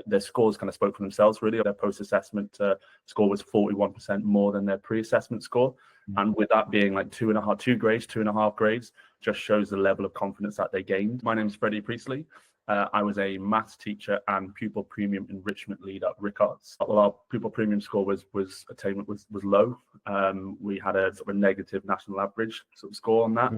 their scores kind of spoke for themselves, really. Their post-assessment score was 41% more than their pre-assessment score. And with that being like 2.5 grades, just shows the level of confidence that they gained. My name is Freddie Priestley. I was a maths teacher and pupil premium enrichment lead at Ricards. Well, our pupil premium score was low. We had a sort of a negative national average sort of score on that.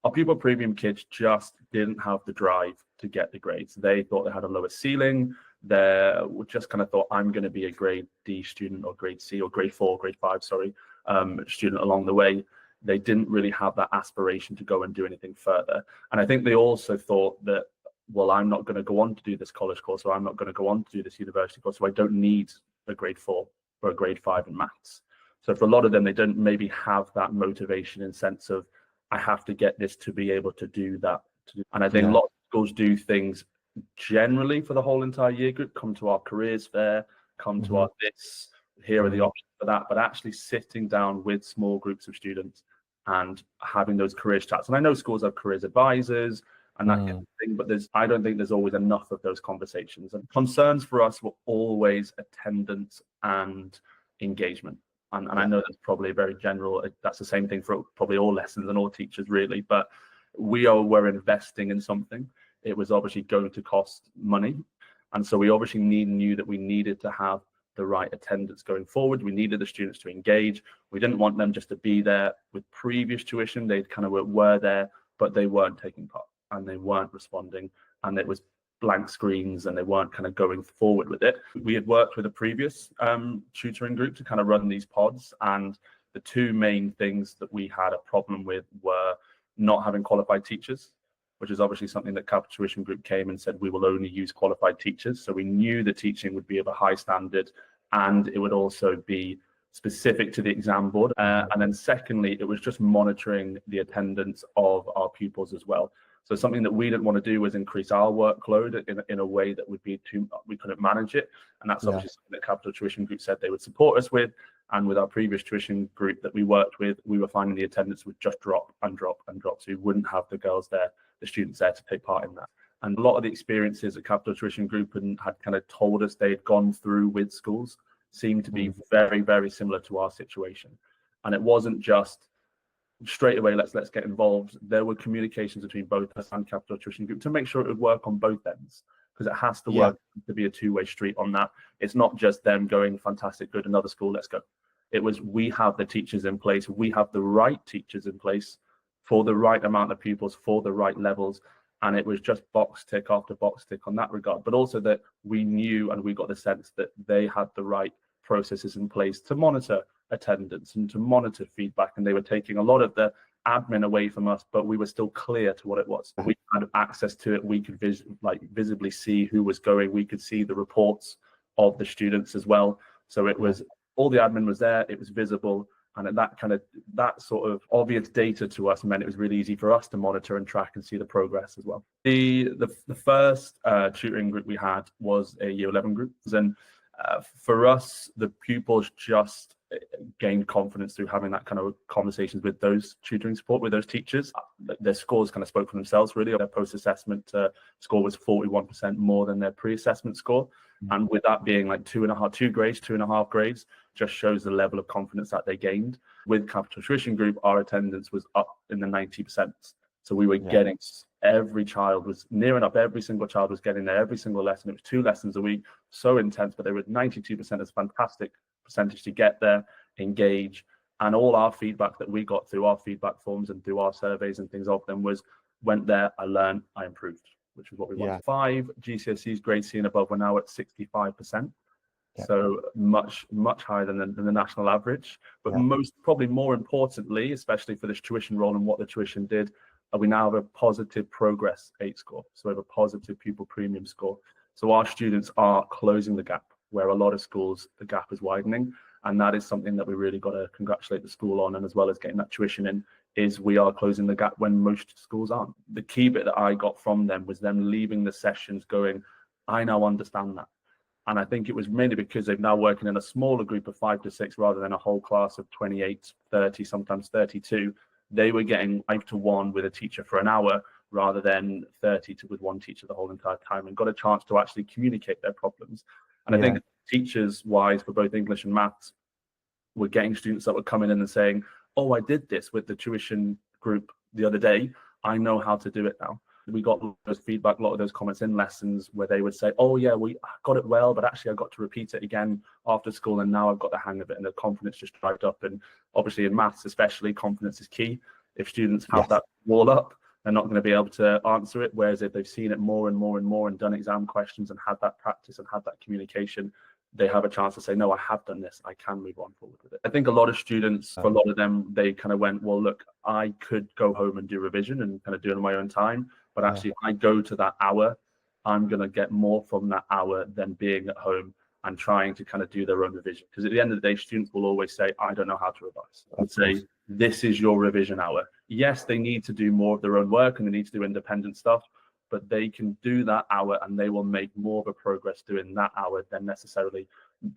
Our pupil premium kids just didn't have the drive to get the grades. They thought they had a lower ceiling. They just kind of thought, I'm going to be a grade D student or grade C or grade 4, grade 5, student along the way. They didn't really have that aspiration to go and do anything further. And I think they also thought that, well, I'm not going to go on to do this college course, or I'm not going to go on to do this university course, so I don't need a grade 4 or a grade 5 in maths. So for a lot of them, they didn't maybe have that motivation in sense of, I have to get this to be able to do that. And I think a lot of schools do things generally for the whole entire year group, come to our careers fair, come to our this, here are the options for that, but actually sitting down with small groups of students and having those careers chats. And I know schools have careers advisors and that kind of thing, but I don't think there's always enough of those conversations. And concerns for us were always attendance and engagement. And I know that's probably very general. That's the same thing for probably all lessons and all teachers, really. But we were investing in something. It was obviously going to cost money. And so we obviously knew that we needed to have the right attendance going forward. We needed the students to engage. We didn't want them just to be there with previous tuition. They kind of were there, but they weren't taking part and they weren't responding. And it was blank screens and they weren't kind of going forward with it. We had worked with a previous tutoring group to kind of run these pods, and the two main things that we had a problem with were not having qualified teachers, which is obviously something that Capital Tuition Group came and said we will only use qualified teachers. So we knew the teaching would be of a high standard and it would also be specific to the exam board. And then secondly, it was just monitoring the attendance of our pupils as well. So something that we didn't want to do was increase our workload in a way that would be we couldn't manage it. And that's obviously something that Capital Tuition Group said they would support us with. And with our previous tuition group that we worked with, we were finding the attendance would just drop and drop and drop. So we wouldn't have the girls there, the students there to take part in that. And a lot of the experiences that Capital Tuition Group had kind of told us they'd gone through with schools seemed to be very, very similar to our situation. And it wasn't just straight away, let's get involved. There were communications between both us and Capital Tuition Group to make sure it would work on both ends, because it has to work to be a two-way street on that. It's not just them going, fantastic, good, another school, let's go. It was, we have the teachers in place, we have the right teachers in place for the right amount of pupils, for the right levels. And it was just box tick after box tick on that regard, but also that we knew and we got the sense that they had the right processes in place to monitor attendance and to monitor feedback. And they were taking a lot of the admin away from us, but we were still clear to what it was. We had access to it. We could visibly see who was going. We could see the reports of the students as well. So it was, all the admin was there, it was visible. And that sort of obvious data to us meant it was really easy for us to monitor and track and see the progress as well. The first tutoring group we had was a year 11 group. And for us, the pupils just gained confidence through having that kind of conversations with those tutoring support, with those teachers. Their scores kind of spoke for themselves, really. Their post-assessment score was 41% more than their pre-assessment score. And with that being like 2.5 grades, just shows the level of confidence that they gained. With Capital Tuition Group, our attendance was up in the 90%. So we were getting, every child was near enough, every single child was getting there, every single lesson. It was 2 lessons a week, so intense, but they were 92% is a fantastic percentage to get there, engage. And all our feedback that we got through our feedback forms and through our surveys and things of them was, went there, I learned, I improved, which is what we want. 5 GCSEs, grade C and above, were now at 65%. So much higher than the national average. But probably more importantly, especially for this tuition role and what the tuition did, we now have a positive progress 8 score. So we have a positive pupil premium score. So our students are closing the gap, where a lot of schools, the gap is widening. And that is something that we really got to congratulate the school on, and as well as getting that tuition in, is we are closing the gap when most schools aren't. The key bit that I got from them was them leaving the sessions going, I now understand that. And I think it was mainly because they're now working in a smaller group of 5 to 6 rather than a whole class of 28, 30, sometimes 32. They were getting 5 to 1 with a teacher for an hour, rather than 30 with one teacher the whole entire time, and got a chance to actually communicate their problems. And I think teachers wise for both English and maths were getting students that were coming in and saying, oh, I did this with the tuition group the other day, I know how to do it now. We got a lot of those feedback, a lot of those comments in lessons where they would say, oh yeah, we got it well, but actually I got to repeat it again after school and now I've got the hang of it, and the confidence just dried up. And obviously in maths especially, confidence is key. If students have that wall up, they're not going to be able to answer it, whereas if they've seen it more and more and more and done exam questions and had that practice and had that communication, they have a chance to say, no, I have done this, I can move on forward with it. I think a lot of students, for a lot of them, they kind of went, well, look, I could go home and do revision and kind of do it in my own time, but actually if I go to that hour, I'm going to get more from that hour than being at home and trying to kind of do their own revision. Because at the end of the day, students will always say, I don't know how to revise. I would say, this is your revision hour. Yes, they need to do more of their own work and they need to do independent stuff, but they can do that hour and they will make more of a progress doing that hour than necessarily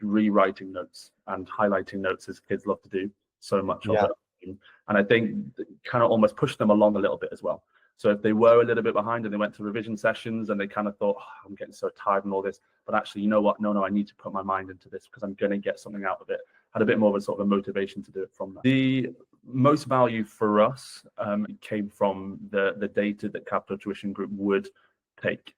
rewriting notes and highlighting notes, as kids love to do so much of it. And I think kind of almost push them along a little bit as well. So if they were a little bit behind and they went to revision sessions and they kind of thought, oh, I'm getting so tired and all this, but actually, you know what? No, I need to put my mind into this because I'm going to get something out of it. Had a bit more of a sort of a motivation to do it from that. The most value for us came from the data that Capital Tuition Group would take,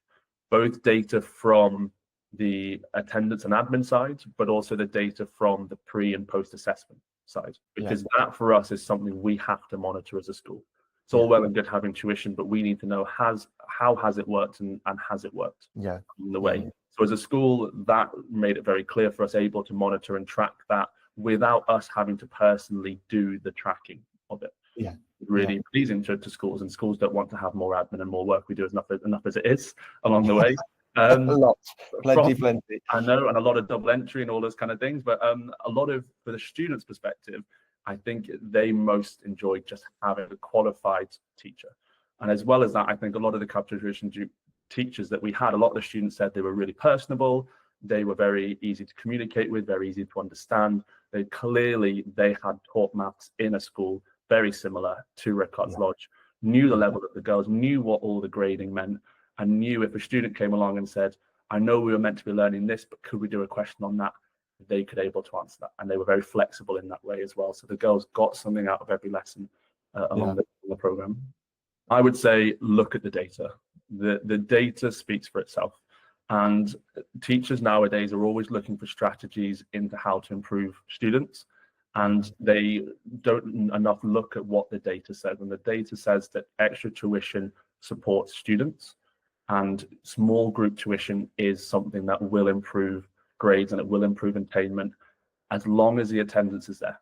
both data from the attendance and admin side, but also the data from the pre and post assessment side, because that for us is something we have to monitor as a school. It's all well and good having tuition, but we need to know how has it worked and has it worked in the way. So as a school, that made it very clear for us, able to monitor and track that without us having to personally do the tracking of it. Really pleasing to schools, and schools don't want to have more admin and more work. We do enough as it is along the way. A lot, plenty. I know, and a lot of double entry and all those kind of things, but a lot of, for the students' perspective, I think they most enjoyed just having a qualified teacher. And as well as that, I think a lot of the Capital Tuition teachers that we had, a lot of the students said they were really personable, they were very easy to communicate with, very easy to understand. They had taught maths in a school very similar to Ricards Lodge, knew the level of the girls, knew what all the grading meant, and knew if a student came along and said, I know we were meant to be learning this, but could we do a question on that? They could able to answer that. And they were very flexible in that way as well. So the girls got something out of every lesson along the program. I would say, look at the data. The data speaks for itself. And teachers nowadays are always looking for strategies into how to improve students. And they don't enough look at what the data says. And the data says that extra tuition supports students, and small group tuition is something that will improve grades and it will improve attainment as long as the attendance is there.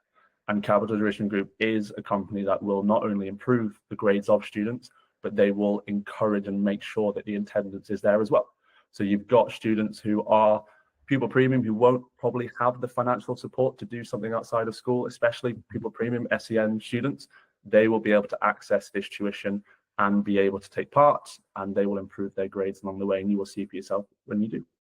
And Capital Tuition Group is a company that will not only improve the grades of students, but they will encourage and make sure that the attendance is there as well. So you've got students who are pupil premium who won't probably have the financial support to do something outside of school, especially pupil premium SEN students. They will be able to access this tuition and be able to take part, and they will improve their grades along the way, and you will see for yourself when you do.